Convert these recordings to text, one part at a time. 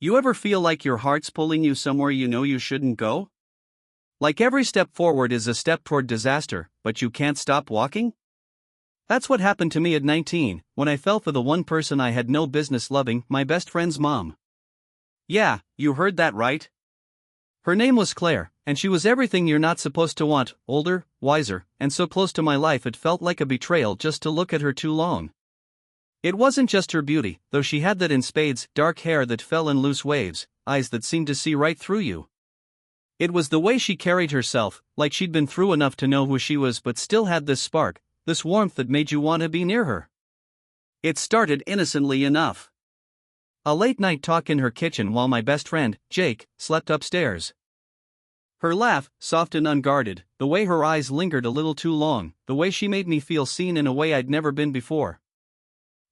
You ever feel like your heart's pulling you somewhere you know you shouldn't go? Like every step forward is a step toward disaster, but you can't stop walking? That's what happened to me at 19, when I fell for the one person I had no business loving, my best friend's mom. Yeah, you heard that right. Her name was Claire, and she was everything you're not supposed to want: older, wiser, and so close to my life it felt like a betrayal just to look at her too long. It wasn't just her beauty, though she had that in spades: dark hair that fell in loose waves, eyes that seemed to see right through you. It was the way she carried herself, like she'd been through enough to know who she was but still had this spark, this warmth that made you want to be near her. It started innocently enough. A late-night talk in her kitchen while my best friend, Jake, slept upstairs. Her laugh, soft and unguarded, the way her eyes lingered a little too long, the way she made me feel seen in a way I'd never been before.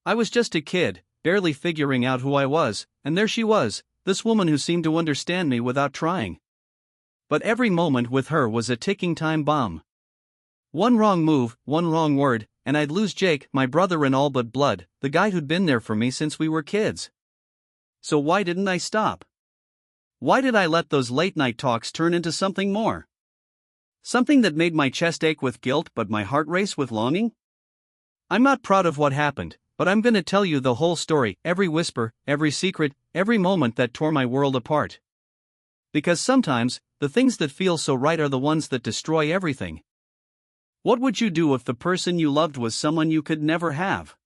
I was just a kid, barely figuring out who I was, and there she was, this woman who seemed to understand me without trying. But every moment with her was a ticking time bomb. One wrong move, one wrong word, and I'd lose Jake, my brother in all but blood, the guy who'd been there for me since we were kids. So why didn't I stop? Why did I let those late-night talks turn into something more? Something that made my chest ache with guilt but my heart race with longing? I'm not proud of what happened, but I'm gonna tell you the whole story, every whisper, every secret, every moment that tore my world apart. Because sometimes, the things that feel so right are the ones that destroy everything. What would you do if the person you loved was someone you could never have?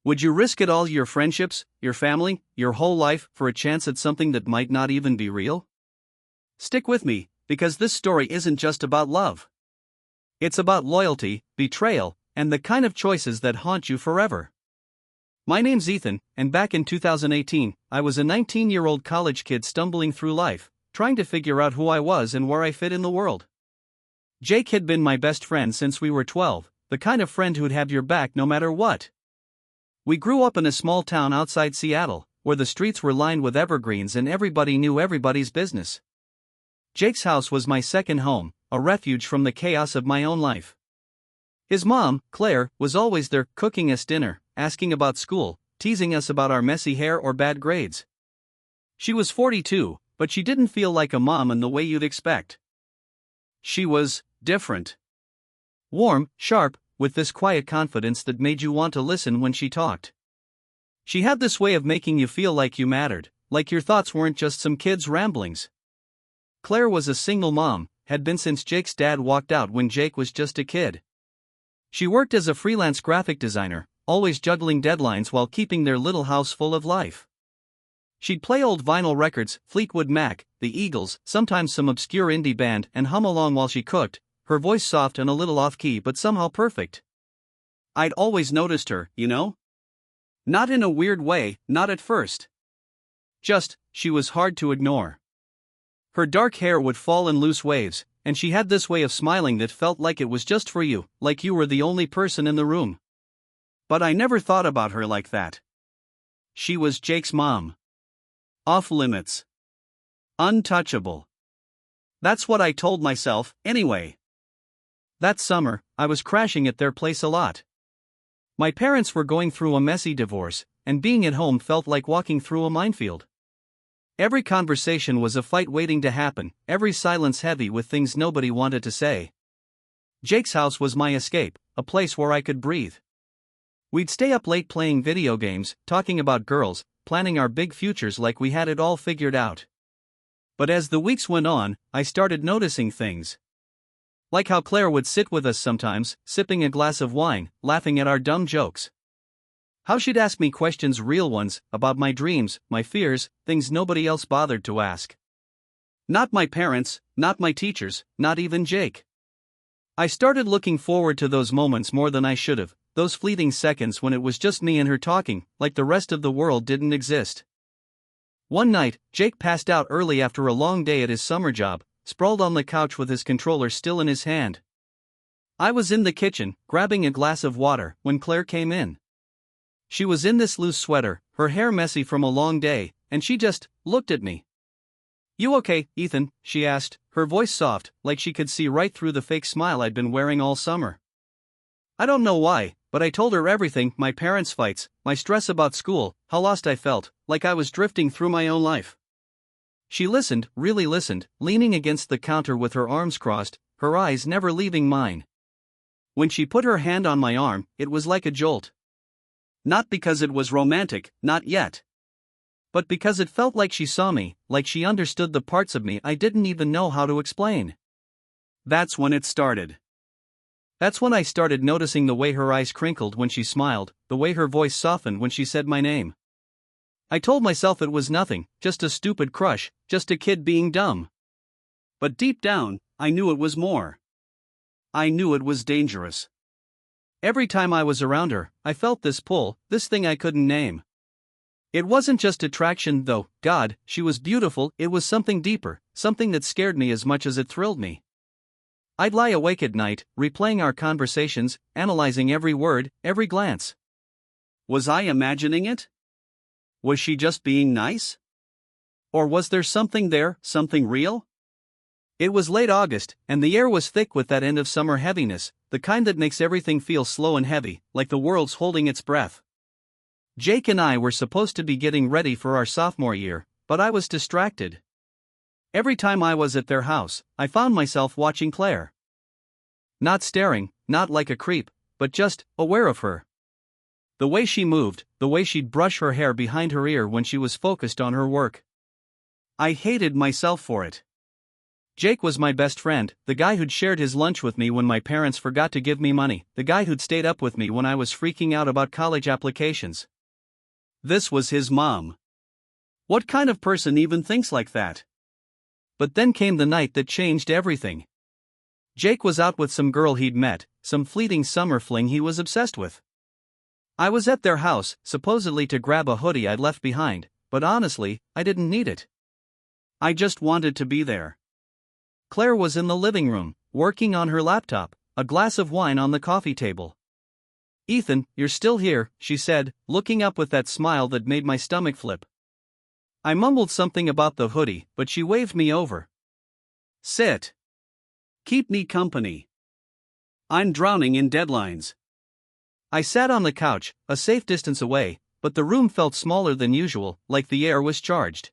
Would you risk it all, your friendships, your family, your whole life, for a chance at something that might not even be real? Stick with me, because this story isn't just about love. It's about loyalty, betrayal, and the kind of choices that haunt you forever. My name's Ethan, and back in 2018, I was a 19-year-old college kid stumbling through life, trying to figure out who I was and where I fit in the world. Jake had been my best friend since we were 12, the kind of friend who'd have your back no matter what. We grew up in a small town outside Seattle, where the streets were lined with evergreens and everybody knew everybody's business. Jake's house was my second home, a refuge from the chaos of my own life. His mom, Claire, was always there, cooking us dinner, asking about school, teasing us about our messy hair or bad grades. She was 42, but she didn't feel like a mom in the way you'd expect. She was different. Warm, sharp, with this quiet confidence that made you want to listen when she talked. She had this way of making you feel like you mattered, like your thoughts weren't just some kid's ramblings. Claire was a single mom, had been since Jake's dad walked out when Jake was just a kid. She worked as a freelance graphic designer, always juggling deadlines while keeping their little house full of life. She'd play old vinyl records, Fleetwood Mac, the Eagles, sometimes some obscure indie band, and hum along while she cooked, her voice soft and a little off-key but somehow perfect. I'd always noticed her, you know? Not in a weird way, not at first. Just, she was hard to ignore. Her dark hair would fall in loose waves, and she had this way of smiling that felt like it was just for you, like you were the only person in the room. But I never thought about her like that. She was Jake's mom. Off limits. Untouchable. That's what I told myself, anyway. That summer, I was crashing at their place a lot. My parents were going through a messy divorce, and being at home felt like walking through a minefield. Every conversation was a fight waiting to happen, every silence heavy with things nobody wanted to say. Jake's house was my escape, a place where I could breathe. We'd stay up late playing video games, talking about girls, planning our big futures like we had it all figured out. But as the weeks went on, I started noticing things. Like how Claire would sit with us sometimes, sipping a glass of wine, laughing at our dumb jokes. How she'd ask me questions, real ones, about my dreams, my fears, things nobody else bothered to ask. Not my parents, not my teachers, not even Jake. I started looking forward to those moments more than I should have, those fleeting seconds when it was just me and her talking, like the rest of the world didn't exist. One night, Jake passed out early after a long day at his summer job, sprawled on the couch with his controller still in his hand. I was in the kitchen, grabbing a glass of water, when Claire came in. She was in this loose sweater, her hair messy from a long day, and she just looked at me. "You okay, Ethan?" she asked, her voice soft, like she could see right through the fake smile I'd been wearing all summer. I don't know why, but I told her everything, my parents' fights, my stress about school, how lost I felt, like I was drifting through my own life. She listened, really listened, leaning against the counter with her arms crossed, her eyes never leaving mine. When she put her hand on my arm, it was like a jolt. Not because it was romantic, not yet. But because it felt like she saw me, like she understood the parts of me I didn't even know how to explain. That's when it started. That's when I started noticing the way her eyes crinkled when she smiled, the way her voice softened when she said my name. I told myself it was nothing, just a stupid crush, just a kid being dumb. But deep down, I knew it was more. I knew it was dangerous. Every time I was around her, I felt this pull, this thing I couldn't name. It wasn't just attraction though, God, she was beautiful, it was something deeper, something that scared me as much as it thrilled me. I'd lie awake at night, replaying our conversations, analyzing every word, every glance. Was I imagining it? Was she just being nice? Or was there something there, something real? It was late August, and the air was thick with that end of summer heaviness, the kind that makes everything feel slow and heavy, like the world's holding its breath. Jake and I were supposed to be getting ready for our sophomore year, but I was distracted. Every time I was at their house, I found myself watching Claire. Not staring, not like a creep, but just aware of her. The way she moved, the way she'd brush her hair behind her ear when she was focused on her work. I hated myself for it. Jake was my best friend, the guy who'd shared his lunch with me when my parents forgot to give me money, the guy who'd stayed up with me when I was freaking out about college applications. This was his mom. What kind of person even thinks like that? But then came the night that changed everything. Jake was out with some girl he'd met, some fleeting summer fling he was obsessed with. I was at their house, supposedly to grab a hoodie I'd left behind, but honestly, I didn't need it. I just wanted to be there. Claire was in the living room, working on her laptop, a glass of wine on the coffee table. "Ethan, you're still here," she said, looking up with that smile that made my stomach flip. I mumbled something about the hoodie, but she waved me over. "Sit. Keep me company. I'm drowning in deadlines." I sat on the couch, a safe distance away, but the room felt smaller than usual, like the air was charged.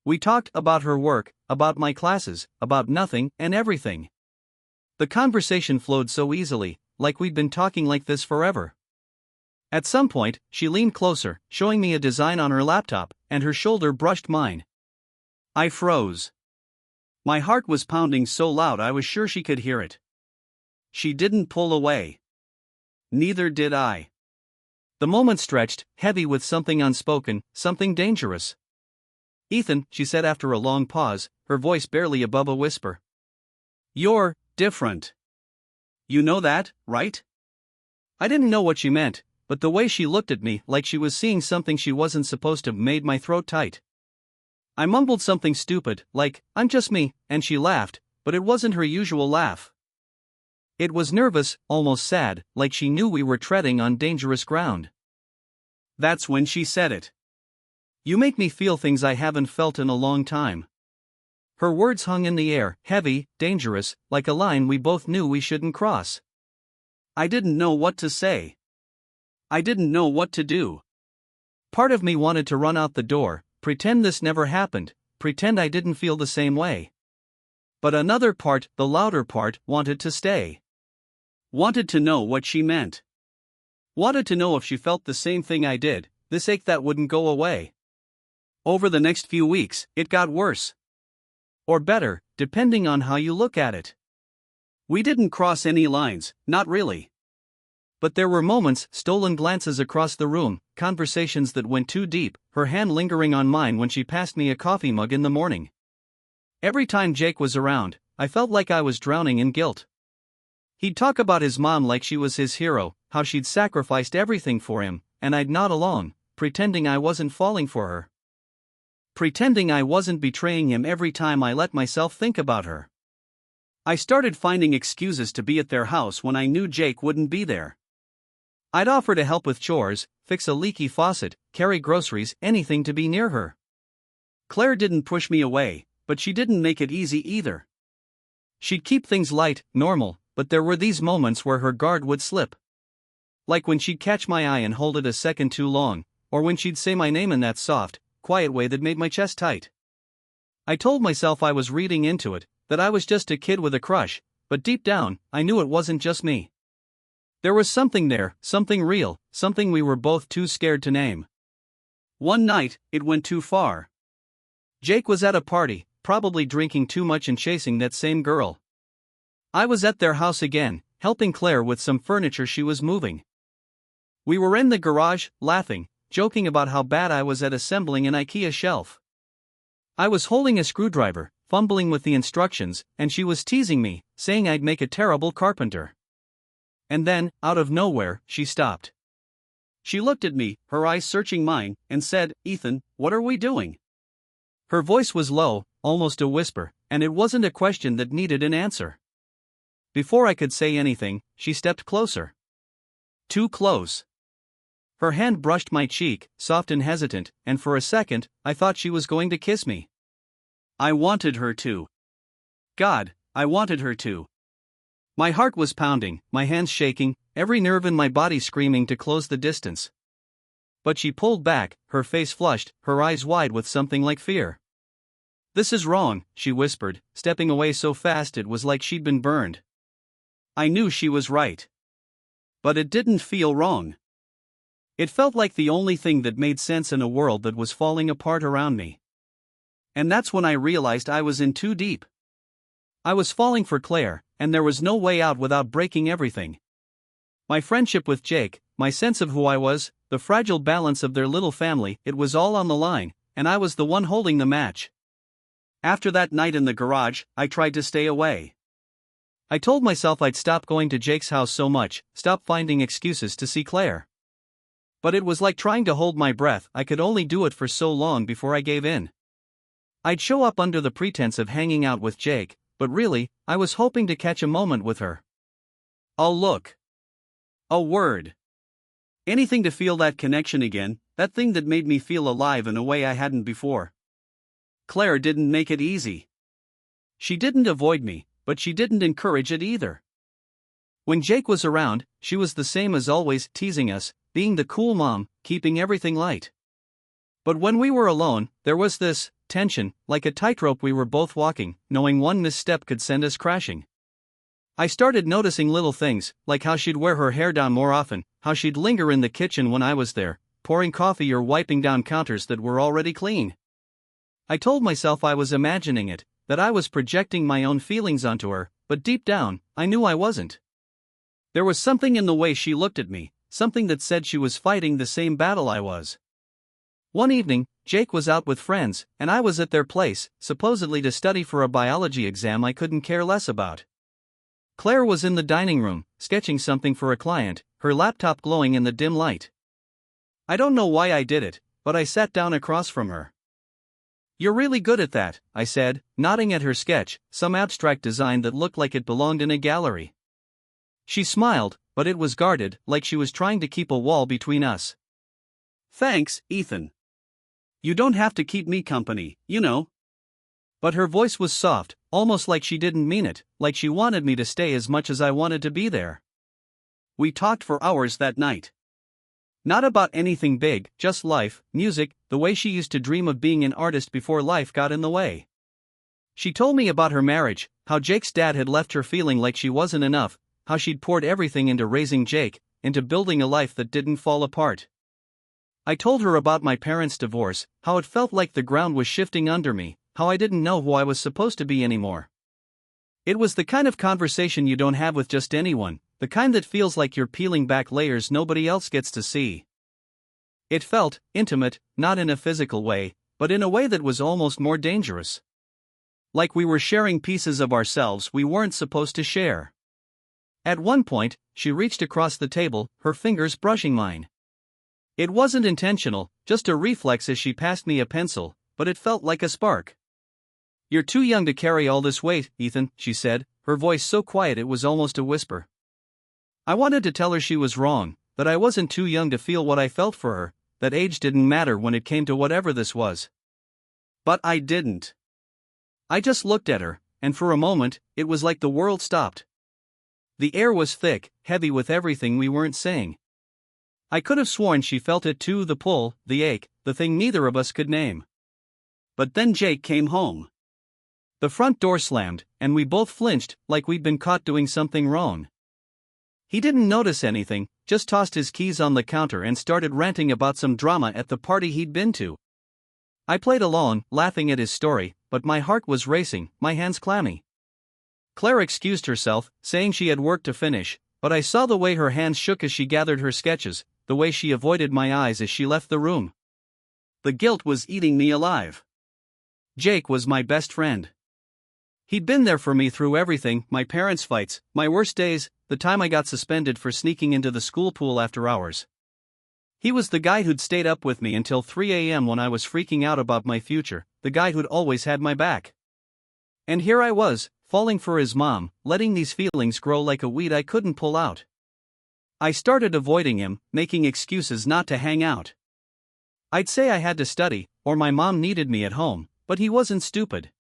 We talked about her work, about my classes, about nothing and everything. The conversation flowed so easily, like we'd been talking like this forever. At some point, she leaned closer, showing me a design on her laptop, and her shoulder brushed mine. I froze. My heart was pounding so loud I was sure she could hear it. She didn't pull away. Neither did I. The moment stretched, heavy with something unspoken, something dangerous. "Ethan," she said after a long pause, her voice barely above a whisper. "You're different. You know that, right?" I didn't know what she meant, but the way she looked at me, like she was seeing something she wasn't supposed to, made my throat tight. I mumbled something stupid, like, "I'm just me," and she laughed, but it wasn't her usual laugh. It was nervous, almost sad, like she knew we were treading on dangerous ground. That's when she said it. "You make me feel things I haven't felt in a long time." Her words hung in the air, heavy, dangerous, like a line we both knew we shouldn't cross. I didn't know what to say. I didn't know what to do. Part of me wanted to run out the door, pretend this never happened, pretend I didn't feel the same way. But another part, the louder part, wanted to stay. Wanted to know what she meant. Wanted to know if she felt the same thing I did, this ache that wouldn't go away. Over the next few weeks, it got worse. Or better, depending on how you look at it. We didn't cross any lines, not really. But there were moments, stolen glances across the room, conversations that went too deep, her hand lingering on mine when she passed me a coffee mug in the morning. Every time Jake was around, I felt like I was drowning in guilt. He'd talk about his mom like she was his hero, how she'd sacrificed everything for him, and I'd nod along, pretending I wasn't falling for her. Pretending I wasn't betraying him every time I let myself think about her. I started finding excuses to be at their house when I knew Jake wouldn't be there. I'd offer to help with chores, fix a leaky faucet, carry groceries, anything to be near her. Claire didn't push me away, but she didn't make it easy either. She'd keep things light, normal, but there were these moments where her guard would slip. Like when she'd catch my eye and hold it a second too long, or when she'd say my name in that soft, quiet way that made my chest tight. I told myself I was reading into it, that I was just a kid with a crush, but deep down, I knew it wasn't just me. There was something there, something real, something we were both too scared to name. One night, it went too far. Jake was at a party, probably drinking too much and chasing that same girl. I was at their house again, helping Claire with some furniture she was moving. We were in the garage, laughing, joking about how bad I was at assembling an IKEA shelf. I was holding a screwdriver, fumbling with the instructions, and she was teasing me, saying I'd make a terrible carpenter. And then, out of nowhere, she stopped. She looked at me, her eyes searching mine, and said, "Ethan, what are we doing?" Her voice was low, almost a whisper, and it wasn't a question that needed an answer. Before I could say anything, she stepped closer. Too close. Her hand brushed my cheek, soft and hesitant, and for a second, I thought she was going to kiss me. I wanted her to. God, I wanted her to. My heart was pounding, my hands shaking, every nerve in my body screaming to close the distance. But she pulled back, her face flushed, her eyes wide with something like fear. "This is wrong," she whispered, stepping away so fast it was like she'd been burned. I knew she was right. But it didn't feel wrong. It felt like the only thing that made sense in a world that was falling apart around me. And that's when I realized I was in too deep. I was falling for Claire, and there was no way out without breaking everything. My friendship with Jake, my sense of who I was, the fragile balance of their little family, it was all on the line, and I was the one holding the match. After that night in the garage, I tried to stay away. I told myself I'd stop going to Jake's house so much, stop finding excuses to see Claire. But it was like trying to hold my breath, I could only do it for so long before I gave in. I'd show up under the pretense of hanging out with Jake, but really, I was hoping to catch a moment with her. A look. A word. Anything to feel that connection again, that thing that made me feel alive in a way I hadn't before. Claire didn't make it easy. She didn't avoid me, but she didn't encourage it either. When Jake was around, she was the same as always, teasing us, being the cool mom, keeping everything light. But when we were alone, there was this tension, like a tightrope we were both walking, knowing one misstep could send us crashing. I started noticing little things, like how she'd wear her hair down more often, how she'd linger in the kitchen when I was there, pouring coffee or wiping down counters that were already clean. I told myself I was imagining it, that I was projecting my own feelings onto her, but deep down, I knew I wasn't. There was something in the way she looked at me, something that said she was fighting the same battle I was. One evening, Jake was out with friends, and I was at their place, supposedly to study for a biology exam I couldn't care less about. Claire was in the dining room, sketching something for a client, her laptop glowing in the dim light. I don't know why I did it, but I sat down across from her. "You're really good at that," I said, nodding at her sketch, some abstract design that looked like it belonged in a gallery. She smiled, but it was guarded, like she was trying to keep a wall between us. "Thanks, Ethan. You don't have to keep me company, you know." But her voice was soft, almost like she didn't mean it, like she wanted me to stay as much as I wanted to be there. We talked for hours that night. Not about anything big, just life, music, the way she used to dream of being an artist before life got in the way. She told me about her marriage, how Jake's dad had left her feeling like she wasn't enough, how she'd poured everything into raising Jake, into building a life that didn't fall apart. I told her about my parents' divorce, how it felt like the ground was shifting under me, how I didn't know who I was supposed to be anymore. It was the kind of conversation you don't have with just anyone, the kind that feels like you're peeling back layers nobody else gets to see. It felt intimate, not in a physical way, but in a way that was almost more dangerous. Like we were sharing pieces of ourselves we weren't supposed to share. At one point, she reached across the table, her fingers brushing mine. It wasn't intentional, just a reflex as she passed me a pencil, but it felt like a spark. "You're too young to carry all this weight, Ethan," she said, her voice so quiet it was almost a whisper. I wanted to tell her she was wrong, that I wasn't too young to feel what I felt for her, that age didn't matter when it came to whatever this was. But I didn't. I just looked at her, and for a moment, it was like the world stopped. The air was thick, heavy with everything we weren't saying. I could have sworn she felt it too, the pull, the ache, the thing neither of us could name. But then Jake came home. The front door slammed, and we both flinched, like we'd been caught doing something wrong. He didn't notice anything, just tossed his keys on the counter and started ranting about some drama at the party he'd been to. I played along, laughing at his story, but my heart was racing, my hands clammy. Claire excused herself, saying she had work to finish, but I saw the way her hands shook as she gathered her sketches, the way she avoided my eyes as she left the room. The guilt was eating me alive. Jake was my best friend. He'd been there for me through everything, my parents' fights, my worst days, the time I got suspended for sneaking into the school pool after hours. He was the guy who'd stayed up with me until 3 a.m. when I was freaking out about my future, the guy who'd always had my back. And here I was, falling for his mom, letting these feelings grow like a weed I couldn't pull out. I started avoiding him, making excuses not to hang out. I'd say I had to study, or my mom needed me at home, but he wasn't stupid.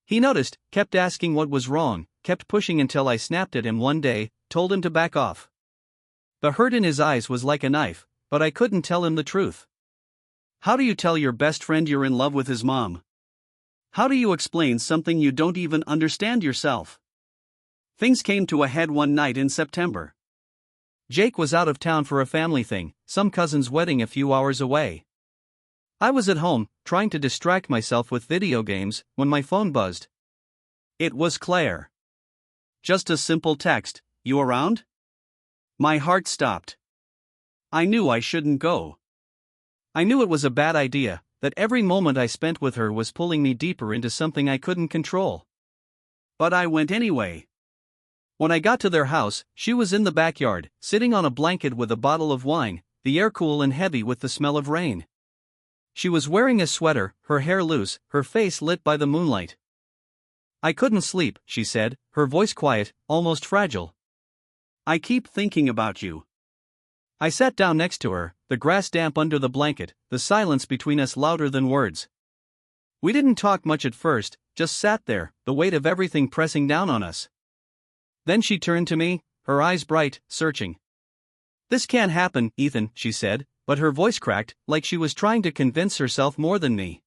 He noticed, kept asking what was wrong, kept pushing until I snapped at him one day, told him to back off. The hurt in his eyes was like a knife, but I couldn't tell him the truth. How do you tell your best friend you're in love with his mom? How do you explain something you don't even understand yourself? Things came to a head one night in September. Jake was out of town for a family thing, some cousin's wedding a few hours away. I was at home, trying to distract myself with video games, when my phone buzzed. It was Claire. Just a simple text, "You around?" My heart stopped. I knew I shouldn't go. I knew it was a bad idea, that every moment I spent with her was pulling me deeper into something I couldn't control. But I went anyway. When I got to their house, she was in the backyard, sitting on a blanket with a bottle of wine, the air cool and heavy with the smell of rain. She was wearing a sweater, her hair loose, her face lit by the moonlight. I couldn't sleep, she said, her voice quiet, almost fragile. I keep thinking about you. I sat down next to her, the grass damp under the blanket, the silence between us louder than words. We didn't talk much at first, just sat there, the weight of everything pressing down on us. Then she turned to me, her eyes bright, searching. "This can't happen, Ethan," she said, but her voice cracked, like she was trying to convince herself more than me.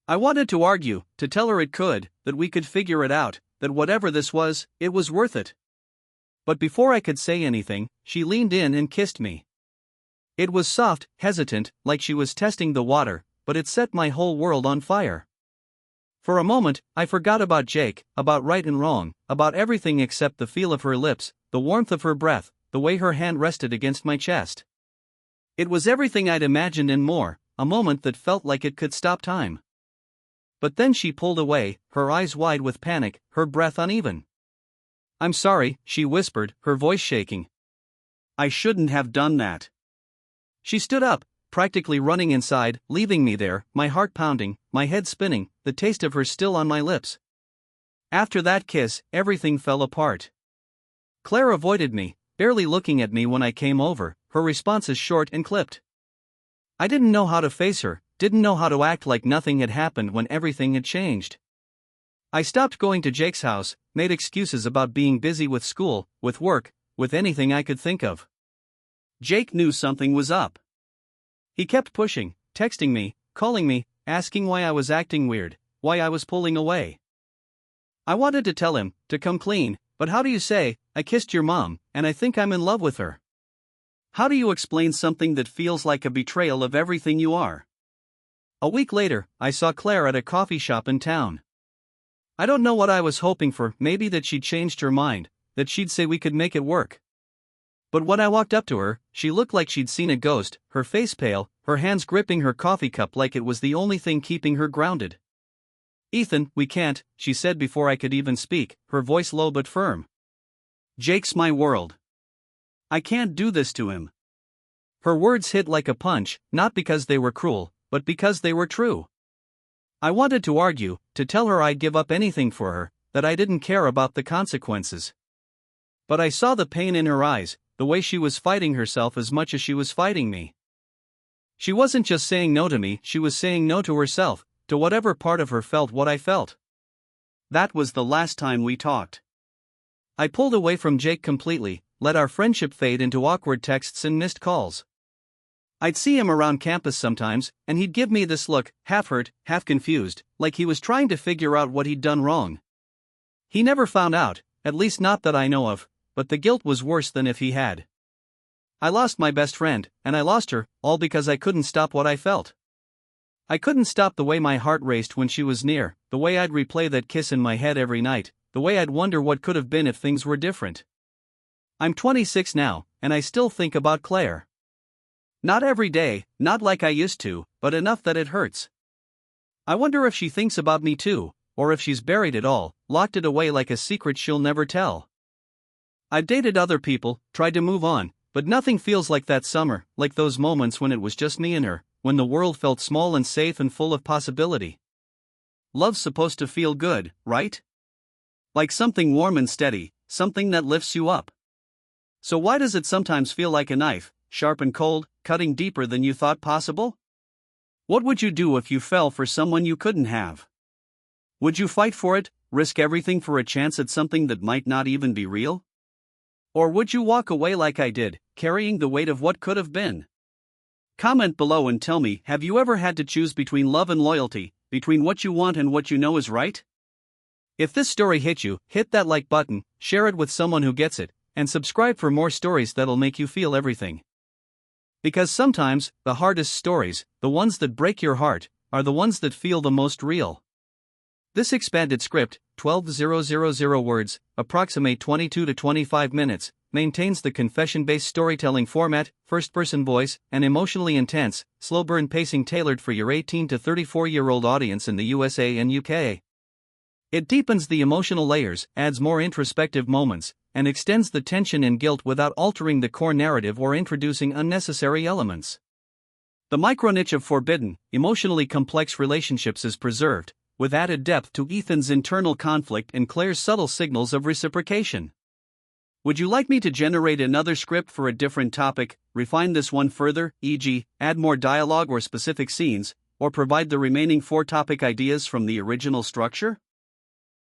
I wanted to argue, to tell her it could, that we could figure it out, that whatever this was, it was worth it. But before I could say anything, she leaned in and kissed me. It was soft, hesitant, like she was testing the water, but it set my whole world on fire. For a moment, I forgot about Jake, about right and wrong, about everything except the feel of her lips, the warmth of her breath, the way her hand rested against my chest. It was everything I'd imagined and more, a moment that felt like it could stop time. But then she pulled away, her eyes wide with panic, her breath uneven. "I'm sorry," she whispered, her voice shaking. "I shouldn't have done that." She stood up, practically running inside, leaving me there, my heart pounding, my head spinning, the taste of her still on my lips. After that kiss, everything fell apart. Claire avoided me, barely looking at me when I came over, her responses short and clipped. I didn't know how to face her, didn't know how to act like nothing had happened when everything had changed. I stopped going to Jake's house, made excuses about being busy with school, with work, with anything I could think of. Jake knew something was up. He kept pushing, texting me, calling me, asking why I was acting weird, why I was pulling away. I wanted to tell him, to come clean, but how do you say, "I kissed your mom, and I think I'm in love with her"? How do you explain something that feels like a betrayal of everything you are? A week later, I saw Claire at a coffee shop in town. I don't know what I was hoping for, maybe that she'd changed her mind, that she'd say we could make it work. But when I walked up to her, she looked like she'd seen a ghost, her face pale, her hands gripping her coffee cup like it was the only thing keeping her grounded. "Ethan, we can't," she said before I could even speak, her voice low but firm. "Jake's my world. I can't do this to him." Her words hit like a punch, not because they were cruel, but because they were true. I wanted to argue, to tell her I'd give up anything for her, that I didn't care about the consequences. But I saw the pain in her eyes, the way she was fighting herself as much as she was fighting me. She wasn't just saying no to me, she was saying no to herself, to whatever part of her felt what I felt. That was the last time we talked. I pulled away from Jake completely, let our friendship fade into awkward texts and missed calls. I'd see him around campus sometimes, and he'd give me this look, half hurt, half confused, like he was trying to figure out what he'd done wrong. He never found out, at least not that I know of, but the guilt was worse than if he had. I lost my best friend, and I lost her, all because I couldn't stop what I felt. I couldn't stop the way my heart raced when she was near, the way I'd replay that kiss in my head every night, the way I'd wonder what could have been if things were different. I'm 26 now, and I still think about Claire. Not every day, not like I used to, but enough that it hurts. I wonder if she thinks about me too, or if she's buried it all, locked it away like a secret she'll never tell. I've dated other people, tried to move on, but nothing feels like that summer, like those moments when it was just me and her, when the world felt small and safe and full of possibility. Love's supposed to feel good, right? Like something warm and steady, something that lifts you up. So why does it sometimes feel like a knife, sharp and cold, cutting deeper than you thought possible? What would you do if you fell for someone you couldn't have? Would you fight for it, risk everything for a chance at something that might not even be real? Or would you walk away like I did, carrying the weight of what could have been? Comment below and tell me, have you ever had to choose between love and loyalty, between what you want and what you know is right? If this story hit you, hit that like button, share it with someone who gets it, and subscribe for more stories that'll make you feel everything. Because sometimes, the hardest stories, the ones that break your heart, are the ones that feel the most real. This expanded script, 12,000 words, approximate 22 to 25 minutes, maintains the confession-based storytelling format, first-person voice, and emotionally intense, slow-burn pacing tailored for your 18 to 34-year-old audience in the USA and UK. It deepens the emotional layers, adds more introspective moments, and extends the tension and guilt without altering the core narrative or introducing unnecessary elements. The micro-niche of forbidden, emotionally complex relationships is preserved, with added depth to Ethan's internal conflict and Claire's subtle signals of reciprocation. Would you like me to generate another script for a different topic, refine this one further, e.g., add more dialogue or specific scenes, or provide the remaining 4 topic ideas from the original structure?